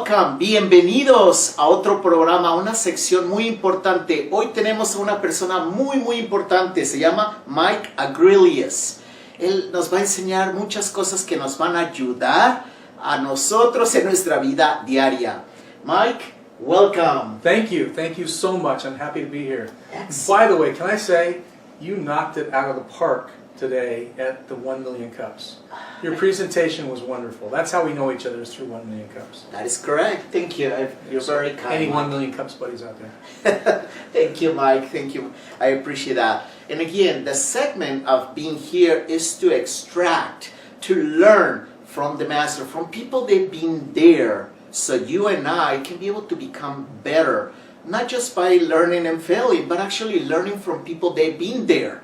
welcome, bienvenidos a otro programa, una sección muy importante. Hoy tenemos a una persona muy importante, se llama Mike Agrelius. Él nos va a enseñar muchas cosas que nos van a ayudar a nosotros en nuestra vida diaria. Mike, welcome. Thank you so much. I'm happy to be here. Excellent. By the way, can I say, you knocked it out of the park today at the 1 Million Cups. Your presentation was wonderful. That's how we know each other, is through 1 Million Cups. That is correct. Thank you. You're very kind. Any Mike. 1 Million Cups buddies out there? Thank you, Mike. Thank you. I appreciate that. And again, the segment of being here is to extract, to learn from the master, from people that've been there, so you and I can be able to become better, not just by learning and failing, but actually learning from people that've been there,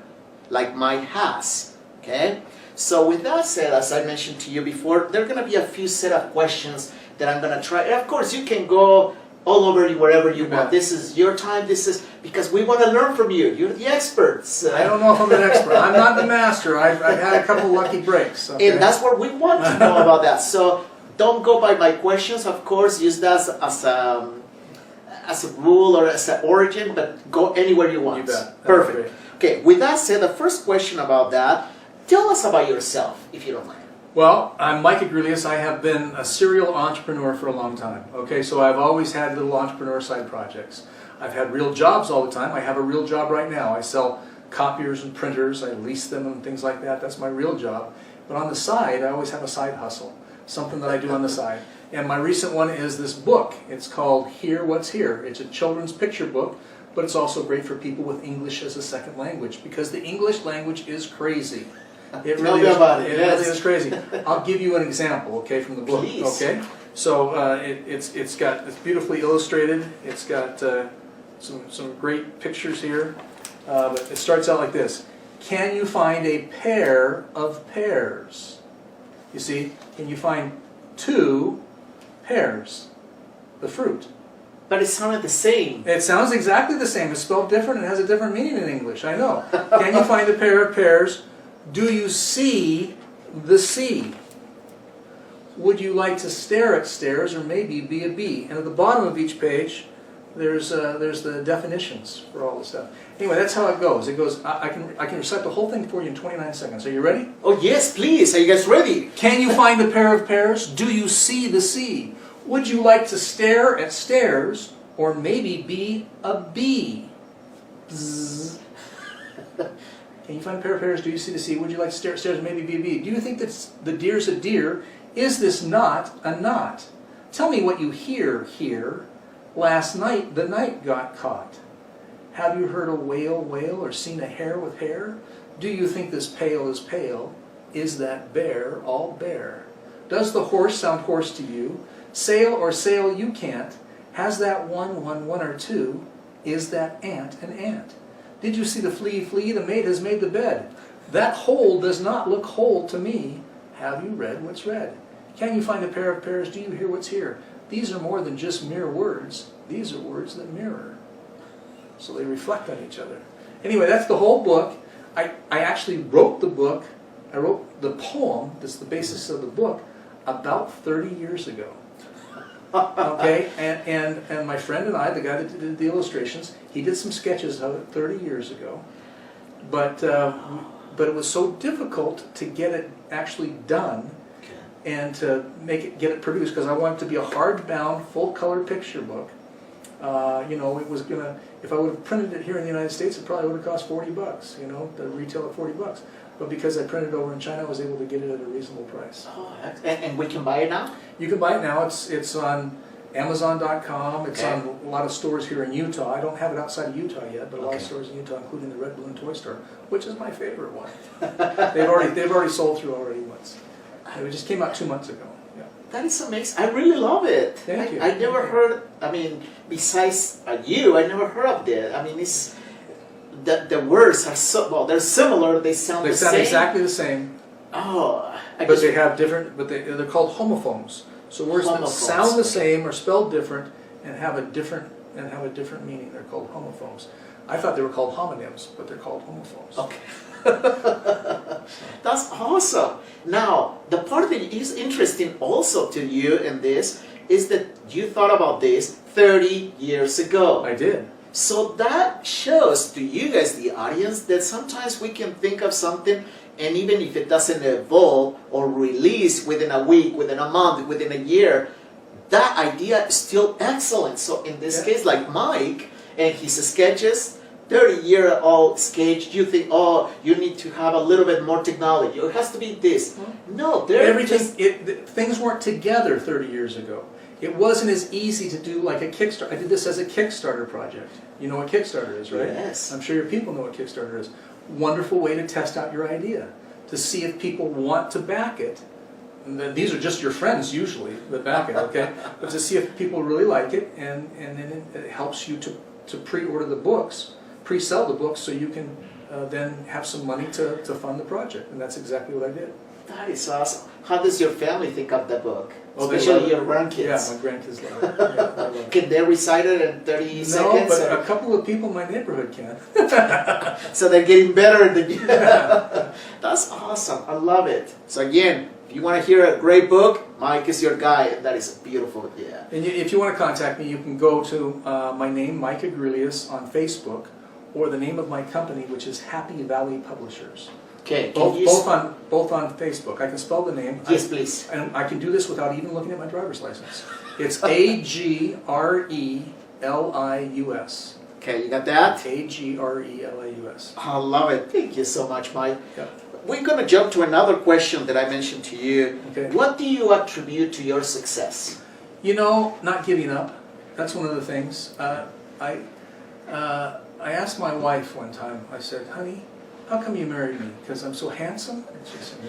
like Mike has. Okay? So with that said, as I mentioned to you before, there are going to be a few set of questions that I'm going to try. And of course, you can go all over wherever you want. This is your time. This is because we want to learn from you. You're the experts. I don't know if I'm an expert. I'm not the master. I've had a couple lucky breaks. Okay? And that's what we want to know about that. So don't go by my questions. Of course, use that as a rule or as an origin, but go anywhere you want. You bet. Perfect. Okay, with that said, the first question about that, tell us about yourself, if you don't mind. Well, I'm Mike Agrelius. I have been a serial entrepreneur for a long time. Okay, so I've always had little entrepreneur side projects. I've had real jobs all the time. I have a real job right now. I sell copiers and printers. I lease them and things like that. That's my real job. But on the side, I always have a side hustle, something that I do on the side. And my recent one is this book. It's called Hear What's Here. It's a children's picture book, but it's also great for people with English as a second language, because the English language is crazy. It really is, really is crazy. I'll give you an example, okay, from the book. Please. Okay, so it's beautifully illustrated. It's got some great pictures here. But it starts out like this: can you find a pair of pears? You see, can you find 2 pears? The fruit. But it sounded the same. It sounds exactly the same. It's spelled different and has a different meaning in English. I know. Can you find a pair of pears? Do you see the sea? Would you like to stare at stairs or maybe be a bee? And at the bottom of each page, there's the definitions for all this stuff. Anyway, that's how it goes. It goes. I can recite the whole thing for you in 29 seconds. Are you ready? Oh yes, please. Are you guys ready? Can you find a pair of pears? Do you see the sea? Would you like to stare at stairs or maybe be a bee? Bzz. Can you find a pair of pears? Do you see the sea? Would you like to stare at stairs or maybe be a bee? Do you think that the deer's a deer? Is this not a knot? Tell me what you hear here. Last night the night got caught. Have you heard a whale wail or seen a hare with hair? Do you think this pail is pale? Is that bear all bare? Does the horse sound hoarse to you? Sail or sail you can't. Has that one or two? Is that ant an ant? Did you see the flea flee? The maid has made the bed. That hole does not look whole to me. Have you read what's read? Can you find a pair of pears? Do you hear what's here? These are more than just mere words. These are words that mirror. So they reflect on each other. Anyway, that's the whole book. I actually wrote the book. I wrote the poem that's the basis of the book about 30 years ago. Okay, and my friend and I, the guy that did the illustrations, he did some sketches of it 30 years ago, but it was so difficult to get it actually done and to get it produced, because I wanted it to be a hardbound, full-color picture book. You know, it was gonna, if I would have printed it here in the United States, it probably would have cost $40. You know, the retail at $40. But because I printed over in China, I was able to get it at a reasonable price. Oh, and we can buy it now? You can buy it now. It's on Amazon.com. It's on a lot of stores here in Utah. I don't have it outside of Utah yet, but a lot of stores in Utah, including the Red Balloon Toy Store, which is my favorite one. they've already sold through already once. It just came out 2 months ago. Yeah. That is amazing. I really love it. Thank you. I never heard. I mean, besides you, I never heard of that. I mean, it's. The words are so, well, they're similar, they sound the same. They sound exactly the same. Oh. But they have different, they're called homophones. So words that sound the same are spelled different and have a different meaning. They're called homophones. I thought they were called homonyms, but they're called homophones. Okay. That's awesome. Now, the part that is interesting also to you in this is that you thought about this 30 years ago. I did. So that shows to you guys, the audience, that sometimes we can think of something, and even if it doesn't evolve or release within a week, within a month, within a year, that idea is still excellent. So in this case, like Mike and his sketches, 30-year-old sketch, you think, oh, you need to have a little bit more technology. It has to be this. No, things weren't together 30 years ago. It wasn't as easy to do like a Kickstarter. I did this as a Kickstarter project. You know what Kickstarter is, right? Yes. I'm sure your people know what Kickstarter is. Wonderful way to test out your idea, to see if people want to back it. And then these are just your friends usually that back it, okay? But to see if people really like it, and then it helps you to pre-order the books, pre-sell the books, so you can then have some money to fund the project. And that's exactly what I did. That is awesome. How does your family think of the book? Oh, Especially your grandkids. Yeah, my grandkids love it. Yeah, they love it. Can they recite it in 30 seconds? No, but a couple of people in my neighborhood can. So they're getting better than you. That's awesome. I love it. So again, if you want to hear a great book, Mike is your guy. And that is beautiful. Yeah. And if you want to contact me, you can go to my name, Mike Agrelius, on Facebook, or the name of my company, which is Happy Valley Publishers. Okay. Both on Facebook. I can spell the name. Yes, please. And I can do this without even looking at my driver's license. It's Agrelius. Okay, you got that? Agrelius. I love it. Thank you so much, Mike. Yeah. We're going to jump to another question that I mentioned to you. Okay. What do you attribute to your success? You know, not giving up. That's one of the things. I asked my wife one time, I said, honey, how come you married me? Because I'm so handsome? And she said,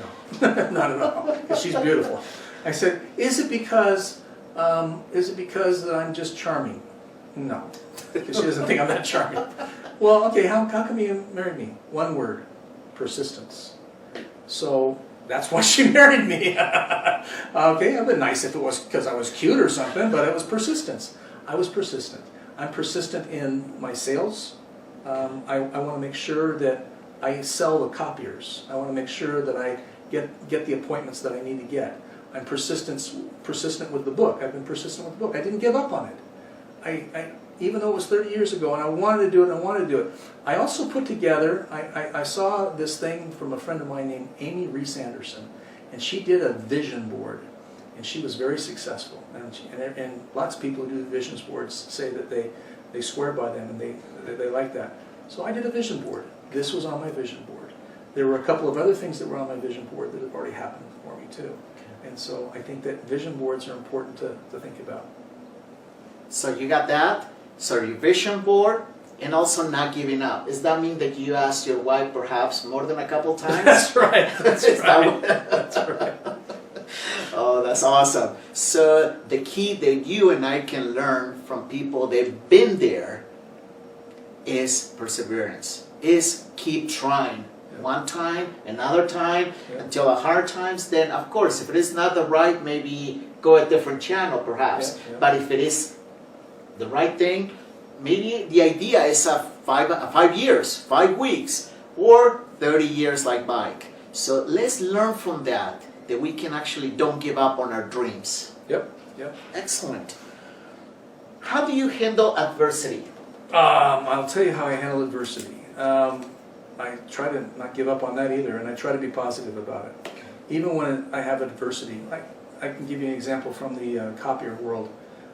no, not at all, because she's beautiful. I said, is it because that I'm just charming? No, because she doesn't think I'm that charming. Well, okay, how come you married me? One word, persistence. So that's why she married me. Okay, it would been nice if it was because I was cute or something, but it was persistence. I was persistent. I'm persistent in my sales. I want to make sure that I sell the copiers. I want to make sure that I get the appointments that I need to get. I'm persistent with the book. I've been persistent with the book. I didn't give up on it. I even though it was 30 years ago and I wanted to do it and I wanted to do it. I also put together, I saw this thing from a friend of mine named Amy Reese Anderson, and she did a vision board, and she was very successful. And lots of people who do the vision boards say that they swear by them and they like that. So I did a vision board. This was on my vision board. There were a couple of other things that were on my vision board that have already happened for me too. And so I think that vision boards are important to think about. So you got that. So your vision board, and also not giving up. Does that mean that you asked your wife perhaps more than a couple times? That's right. That's right. That's right. Oh, that's awesome. So the key that you and I can learn from people that've been there is perseverance. Is keep trying. One time, another time, until the hard times. Then, of course, if it is not the right, maybe go a different channel, perhaps. But if it is the right thing, maybe the idea is 5 years, 5 weeks, or 30 years like Mike. So let's learn from that we can actually don't give up on our dreams. Yep. Excellent. How do you handle adversity? I'll tell you how I handle adversity. I try to not give up on that either, and I try to be positive about it. Even when I have adversity, I can give you an example from the copier world.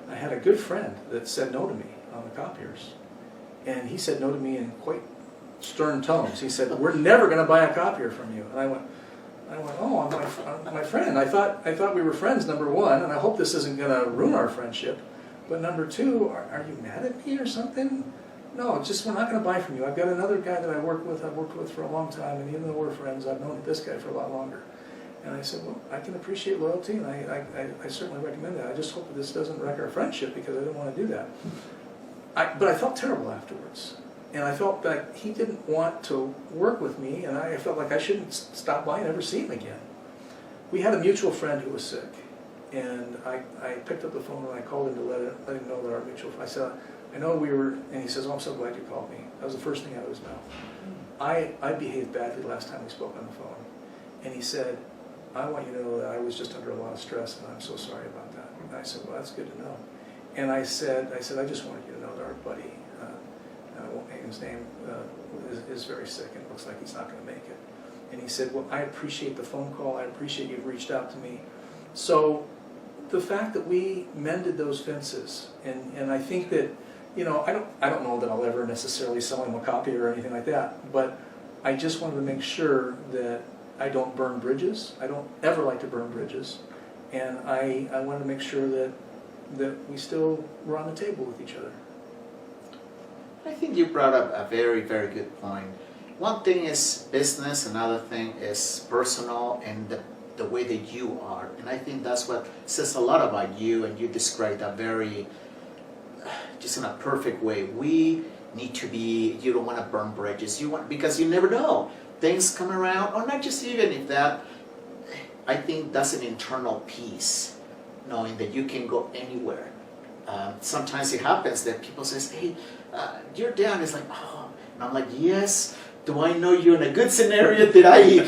I had a good friend that said no to me on the copiers, and he said no to me in quite stern tones. He said, "We're never going to buy a copier from you." And I went, "Oh, my friend. I thought we were friends, number one, and I hope this isn't going to ruin our friendship. But number two, are you mad at me or something? No, just we're not going to buy from you. I've got another guy that I've worked with for a long time, and even though we're friends, I've known this guy for a lot longer." And I said, "Well, I can appreciate loyalty, and I certainly recommend that. I just hope that this doesn't wreck our friendship, because I didn't want to do that." But I felt terrible afterwards. And I felt that he didn't want to work with me, and I felt like I shouldn't stop by and ever see him again. We had a mutual friend who was sick, and I picked up the phone and I called him to let him know that our mutual friend, I said, "I know we were," and he says, "Oh, I'm so glad you called me." That was the first thing out of his mouth. I behaved badly the last time we spoke on the phone. And he said, "I want you to know that I was just under a lot of stress, and I'm so sorry about that." And I said, "Well, that's good to know." And I said, I just wanted you to know that our buddy, I won't name his name, is very sick and it looks like he's not going to make it. And he said, well, I appreciate the phone call. I appreciate you've reached out to me. So the fact that we mended those fences, and I think that, you know, I don't know that I'll ever necessarily sell him a copy or anything like that, but I just wanted to make sure that I don't burn bridges. I don't ever like to burn bridges. And I wanted to make sure that we still were on the table with each other. I think you brought up a very, very good point. One thing is business, another thing is personal and the way that you are. And I think that's what says a lot about you, and you described that very, just in a perfect way. We need to be, you don't want to burn bridges. You want, because you never know. Things come around, or not just even if that, I think that's an internal peace, knowing that you can go anywhere. Sometimes it happens that people say, hey, you're down. It's like, oh, and I'm like, yes. Do I know you're in a good scenario? Did I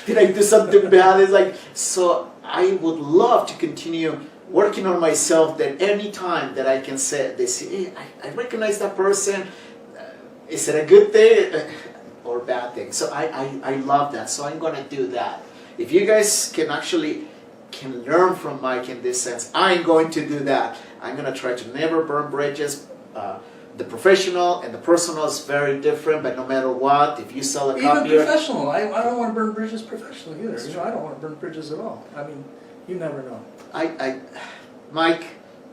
do something bad? It's like, so I would love to continue working on myself, that any time that I can say, they say, hey, I recognize that person. Is it a good thing or bad thing? So I love that. So I'm going to do that. If you guys can learn from Mike in this sense, I'm going to do that. I'm going to try to never burn bridges. The professional and the personal is very different, but no matter what, if you sell a copy... Even professional. I don't want to burn bridges professionally either. You know, I don't want to burn bridges at all. I mean, you never know. Mike,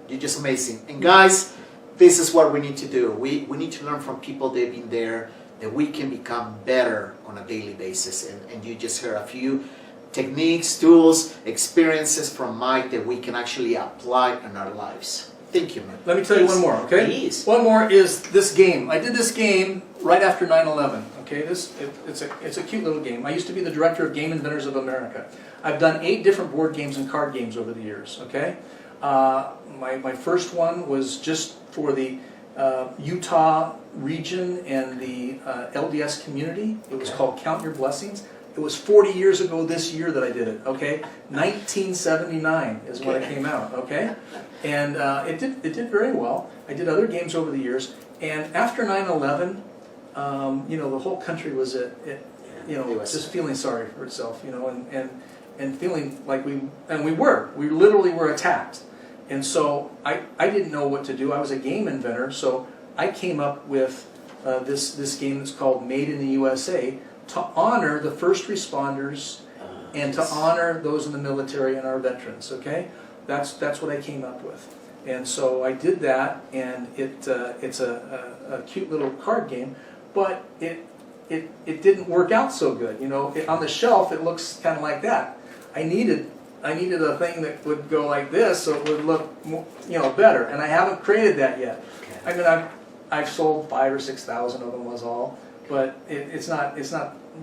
you're just amazing. And guys, this is what we need to do. We need to learn from people that have been there, that we can become better on a daily basis. And you just heard a few techniques, tools, experiences from Mike that we can actually apply in our lives. Thank you, man. Let me tell you one more, okay? Please. One more is this game. I did this game right after 9/11. Okay, it's a cute little game. I used to be the director of Game Inventors of America. I've done 8 different board games and card games over the years. Okay, my first one was just for the Utah region and the LDS community. It was called Count Your Blessings. It was 40 years ago this year that I did it, okay? 1979 is when it came out, okay? And it did very well. I did other games over the years. And after 9/11, you know, the whole country was just feeling sorry for itself, you know, and feeling like we literally were attacked. And so I didn't know what to do. I was a game inventor, so I came up with this game that's called Made in the USA, to honor the first responders and to honor those in the military and our veterans. Okay, that's what I came up with, and so I did that, and it's a cute little card game, but it didn't work out so good. You know, on the shelf it looks kind of like that. I needed a thing that would go like this, so it would look, you know, better, and I haven't created that yet. I mean, I've sold 5,000 or 6,000 of them was all. But it's not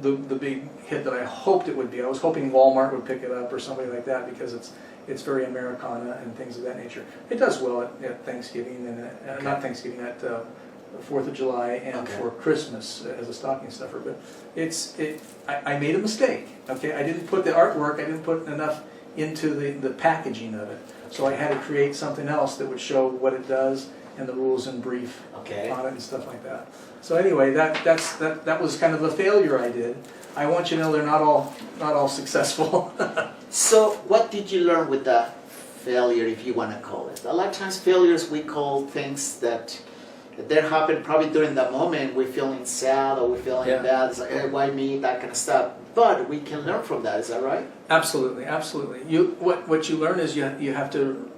the big hit that I hoped it would be. I was hoping Walmart would pick it up or somebody like that, because it's very Americana and things of that nature. It does well at Thanksgiving and not Thanksgiving, at 4th of July and for Christmas as a stocking stuffer. But I made a mistake. Okay, I didn't put the artwork. I didn't put enough into the packaging of it. So I had to create something else that would show what it does and the rules in brief on it and stuff like that. So anyway, that was kind of the failure I did. I want you to know they're not all successful. So what did you learn with that failure, if you want to call it? A lot of times failures we call things that happen probably during that moment. We're feeling sad or we're feeling bad. It's like, hey, why me? That kind of stuff. But we can learn from that. Is that right? Absolutely, absolutely. What you learn is you have to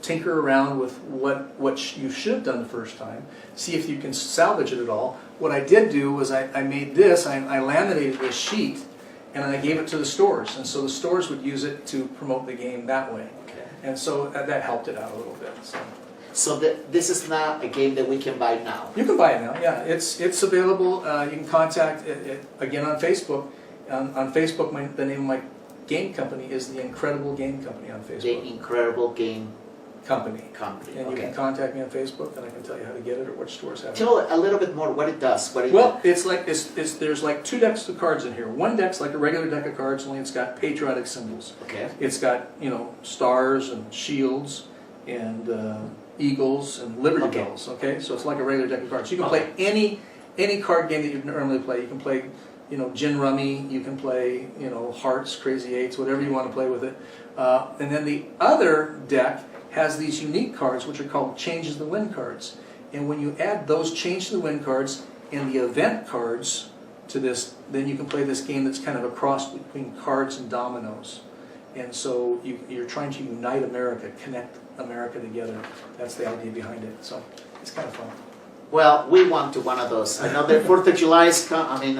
tinker around with what you should have done the first time, see if you can salvage it at all. What I did do was I made this, I laminated this sheet, and I gave it to the stores, and so the stores would use it to promote the game that way. Okay. And so that helped it out a little bit. So this is not a game that we can buy now? You can buy it now, yeah. It's available. You can contact it again on Facebook. On Facebook, the name of my game company is The Incredible Game Company on Facebook. The Incredible Game Company. And you can contact me on Facebook, and I can tell you how to get it or which stores have it. Tell a little bit more what it does. There's like 2 decks of cards in here. One deck's like a regular deck of cards, only it's got patriotic symbols. Okay. It's got, you know, stars and shields and eagles, and liberty Okay. bells. Okay, so it's like a regular deck of cards. You can play any card game that you normally play. You can play, gin rummy. You can play, hearts, crazy eights, whatever you want to play with it. And then the other deck has these unique cards, which are called Changes the Wind cards. And when you add those Change the Wind cards and the event cards to this, then you can play this game that's kind of a cross between cards and dominoes. And so you're trying to unite America, connect America together. That's the idea behind it. So it's kind of fun. Well, we want to one of those. I know the 4th of July is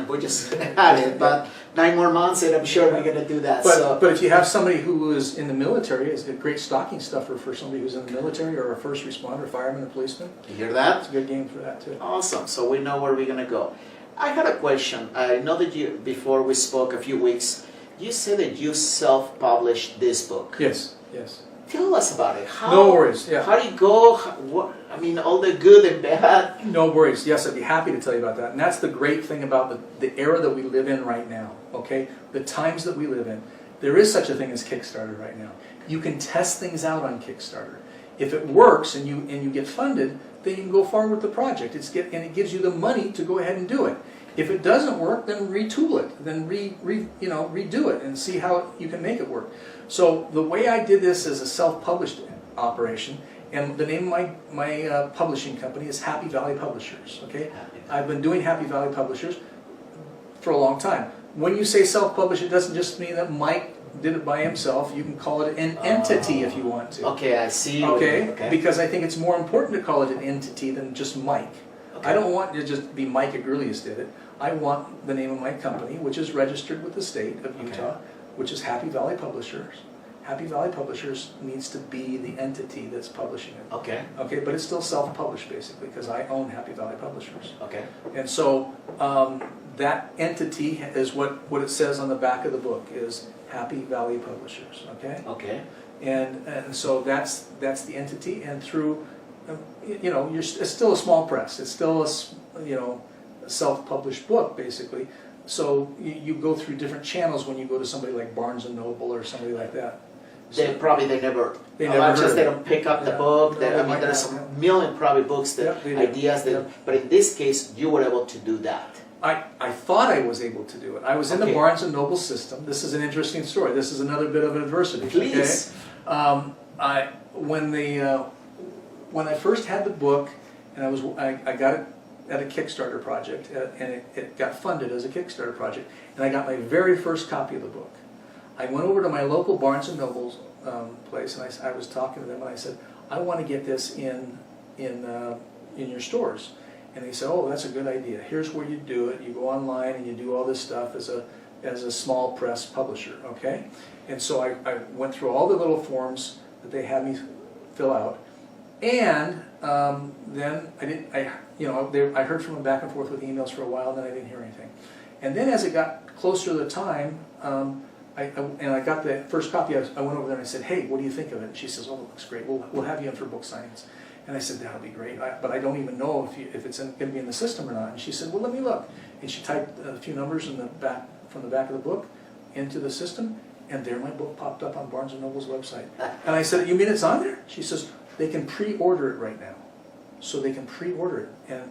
we just had it, but 9 more months and I'm sure we're going to do that. But if you have somebody who is in the military, it's a great stocking stuffer for somebody who's in the military or a first responder, fireman, or policeman. You hear that? It's a good game for that too. Awesome. So we know where we're going to go. I had a question. I know that before we spoke a few weeks, you said that you self-published this book. Yes. Tell us about it. No worries. Yeah. How do you go? All the good and bad. No worries. Yes, I'd be happy to tell you about that. And that's the great thing about the era that we live in right now. Okay, the times that we live in. There is such a thing as Kickstarter right now. You can test things out on Kickstarter. If it works and you get funded, then you can go forward with the project. And it gives you the money to go ahead and do it. If it doesn't work, then retool it, then redo it, and see how you can make it work. So the way I did this is a self-published operation, and the name of my publishing company is Happy Valley Publishers. Okay, I've been doing Happy Valley Publishers for a long time. When you say self-published, it doesn't just mean that Mike did it by himself. You can call it an entity if you want to. Okay, I see. Okay, because I think it's more important to call it an entity than just Mike. Okay. I don't want it to just be Mike Agrelius did it. I want the name of my company, which is registered with the state of Utah, which is Happy Valley Publishers. Happy Valley Publishers needs to be the entity that's publishing it. Okay. Okay, but it's still self-published basically because I own Happy Valley Publishers. Okay. And so that entity is what it says on the back of the book is Happy Valley Publishers. Okay. Okay. And so that's the entity, and through it's still a small press. It's still a self-published book basically. So you go through different channels when you go to somebody like Barnes and Noble or somebody like that. So They never they don't pick up the book. There's a million probably books ideas but in this case you were able to do that. I thought I was able to do it. I was in the Barnes and Noble system. This is an interesting story. This is another bit of adversity. Please. Okay? When I first had the book, and I got it at a Kickstarter project, and it got funded as a Kickstarter project, and I got my very first copy of the book. I went over to my local Barnes and Noble place, and I was talking to them, and I said, I want to get this in your stores. And they said, oh, that's a good idea. Here's where you do it. You go online and you do all this stuff as a small press publisher, okay? And so I went through all the little forms that they had me fill out, and then I heard from them back and forth with emails for a while, and then I didn't hear anything. And then as it got closer to the time, I got the first copy, I went over there and I said, hey, what do you think of it? And she says, oh, it looks great. We'll have you in for book signings. And I said, that'll be great, but I don't even know if it's going to be in the system or not. And she said, well, let me look. And she typed a few numbers from the back of the book into the system, and there my book popped up on Barnes & Noble's website. And I said, you mean it's on there? She says, they can pre-order it right now. So they can pre-order it,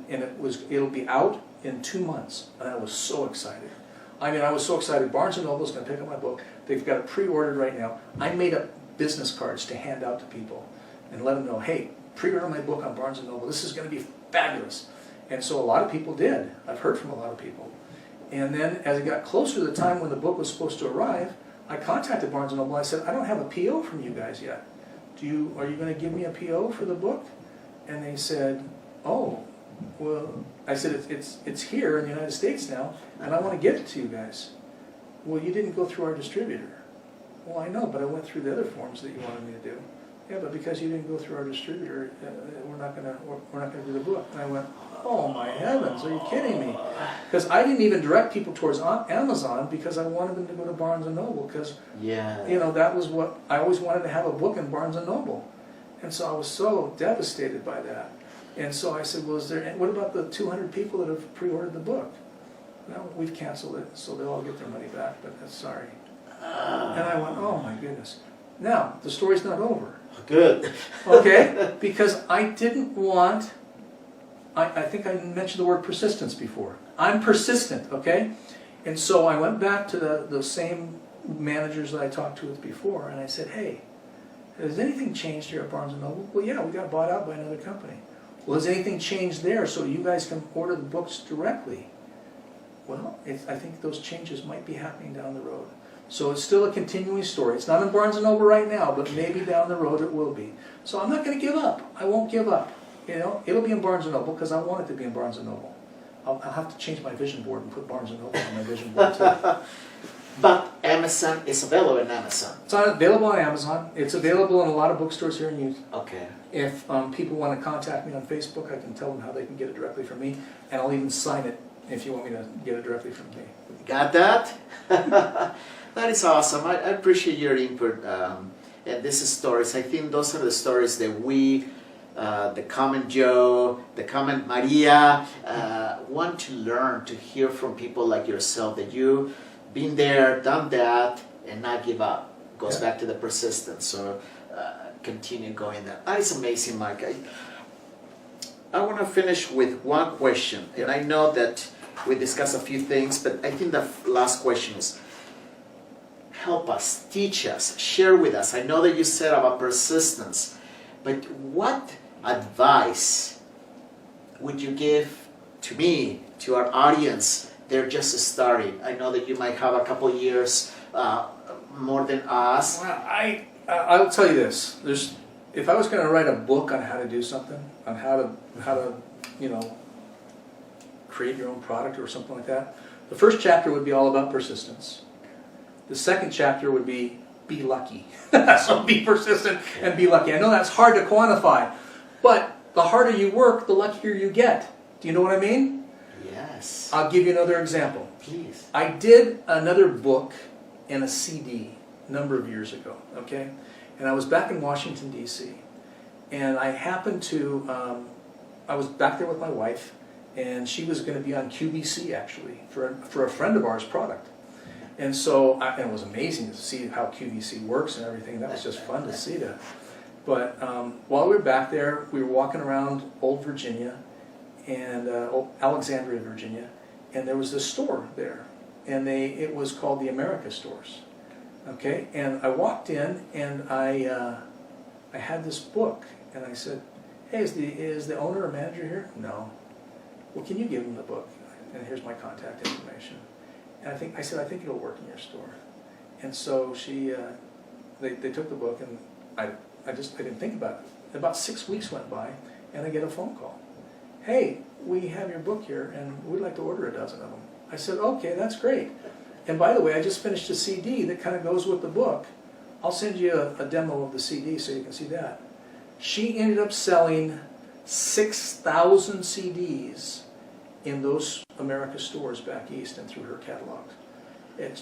and it'll be out in 2 months. And I was so excited. I was so excited. Barnes & Noble's going to pick up my book. They've got it pre-ordered right now. I made up business cards to hand out to people and let them know, hey, pre-order my book on Barnes & Noble. This is going to be fabulous. And so a lot of people did. I've heard from a lot of people. And then as it got closer to the time when the book was supposed to arrive, I contacted Barnes & Noble. I said, I don't have a PO from you guys yet. Are you going to give me a PO for the book? And they said, oh, well, I said, it's here in the United States now, and I want to give it to you guys. Well, you didn't go through our distributor. Well, I know, but I went through the other forms that you wanted me to do. Yeah, but because you didn't go through our distributor, we're not gonna do the book. And I went, oh my heavens, are you kidding me? Because I didn't even direct people towards Amazon because I wanted them to go to Barnes and Noble because that was what I always wanted to have a book in Barnes and Noble, and so I was so devastated by that. And so I said, well, what about the 200 people that have pre-ordered the book? No, we've canceled it, so they'll all get their money back, but that's sorry. And I went, oh my goodness. Now, the story's not over. Good. Okay? Because I didn't want, I think I mentioned the word persistence before. I'm persistent, okay? And so I went back to the same managers that I talked to with before, and I said, hey, has anything changed here at Barnes & Noble? Well, yeah, we got bought out by another company. Well, has anything changed there so you guys can order the books directly? Well, I think those changes might be happening down the road. So it's still a continuing story. It's not in Barnes & Noble right now, but maybe down the road it will be. So I'm not going to give up. I won't give up. You know, it'll be in Barnes & Noble because I want it to be in Barnes & Noble. I'll have to change my vision board and put Barnes & Noble on my vision board too. But Amazon is available in Amazon. It's available on Amazon. It's available in a lot of bookstores here in Utah. Okay. If people want to contact me on Facebook, I can tell them how they can get it directly from me, and I'll even sign it if you want me to get it directly from me. Got that? That is awesome. I appreciate your input. And these stories, I think those are the stories that we, the Comment Joe, the Comment Maria, want to learn, to hear from people like yourself, that you've been there, done that, and not give up. Goes back to the persistence. So continue going there. That is amazing, Mike. I want to finish with one question. And I know that we discussed a few things, but I think the last question is, help us, teach us, share with us. I know that you said about persistence, but what advice would you give to me, to our audience? They're just starting. I know that you might have a couple years more than us. Well, I'll tell you this. If I was going to write a book on how to do something, on how to create your own product or something like that, the first chapter would be all about persistence. The second chapter would be lucky. So be persistent and be lucky. I know that's hard to quantify, but the harder you work, the luckier you get. Do you know what I mean? Yes. I'll give you another example. Please. I did another book and a CD a number of years ago, okay? And I was back in Washington, D.C. And I happened to, I was back there with my wife, and she was going to be on QVC, actually, for a friend of ours' product. And so, and it was amazing to see how QVC works and everything. That was just fun to see that. But while we were back there, we were walking around Old Virginia, and Alexandria, Virginia, and there was this store there. And it was called the America Stores. Okay, and I walked in, and I had this book, and I said, hey, is the owner or manager here? No. Well, can you give him the book? And here's my contact information. And I said, I think it'll work in your store. And so they took the book, and I didn't think about it. About 6 weeks went by, and I get a phone call. Hey, we have your book here, and we'd like to order a dozen of them. I said, okay, that's great. And by the way, I just finished a CD that kind of goes with the book. I'll send you a demo of the CD so you can see that. She ended up selling 6,000 CDs in those America stores back east and through her catalog.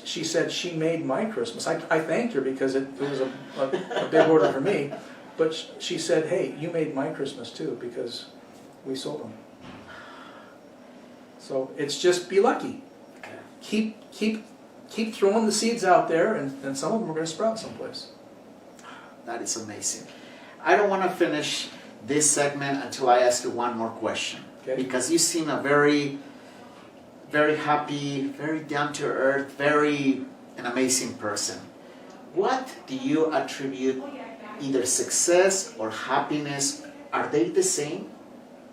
She said she made my Christmas. I thanked her because it was a big order for me. But she said, hey, you made my Christmas too because we sold them. So it's just be lucky. Keep throwing the seeds out there, and some of them are going to sprout someplace. That is amazing. I don't want to finish this segment until I ask you one more question. Okay. Because you seem a very, very happy, very down-to-earth, an amazing person. What do you attribute either success or happiness? Are they the same?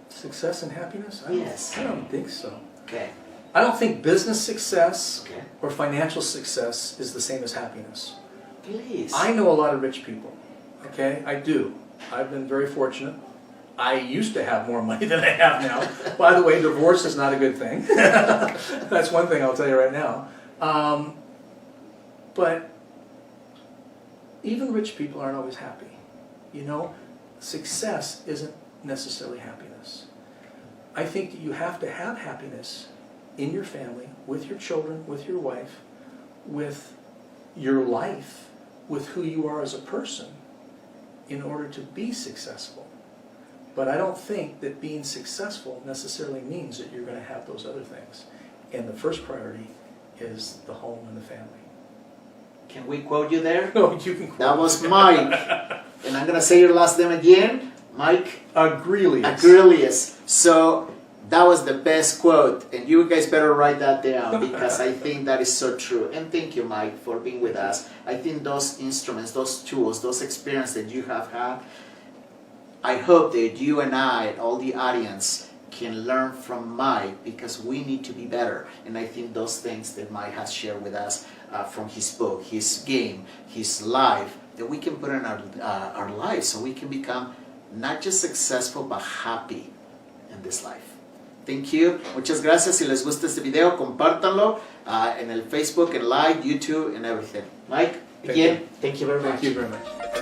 Success and happiness? Yes. I don't think so. Okay. I don't think business success or financial success is the same as happiness. Please. I know a lot of rich people. Okay, I do. I've been very fortunate. I used to have more money than I have now. By the way, divorce is not a good thing. That's one thing I'll tell you right now. But even rich people aren't always happy. You know, success isn't necessarily happiness. I think that you have to have happiness in your family, with your children, with your wife, with your life, with who you are as a person, in order to be successful. But I don't think that being successful necessarily means that you're going to have those other things. And the first priority is the home and the family. Can we quote you there? No, you can quote. That was Mike. And I'm going to say your last name again. Mike Agrelius. Agrelius. So that was the best quote. And you guys better write that down because I think that is so true. And thank you, Mike, for being with us. I think those instruments, those tools, those experiences that you have had, I hope that you and I, all the audience, can learn from Mike because we need to be better. And I think those things that Mike has shared with us from his book, his game, his life, that we can put in our lives so we can become not just successful but happy in this life. Thank you. Muchas gracias. Si les gusta este video, compártanlo en el Facebook, en Live, YouTube, and everything. Mike, again, thank you very much. Thank you very much.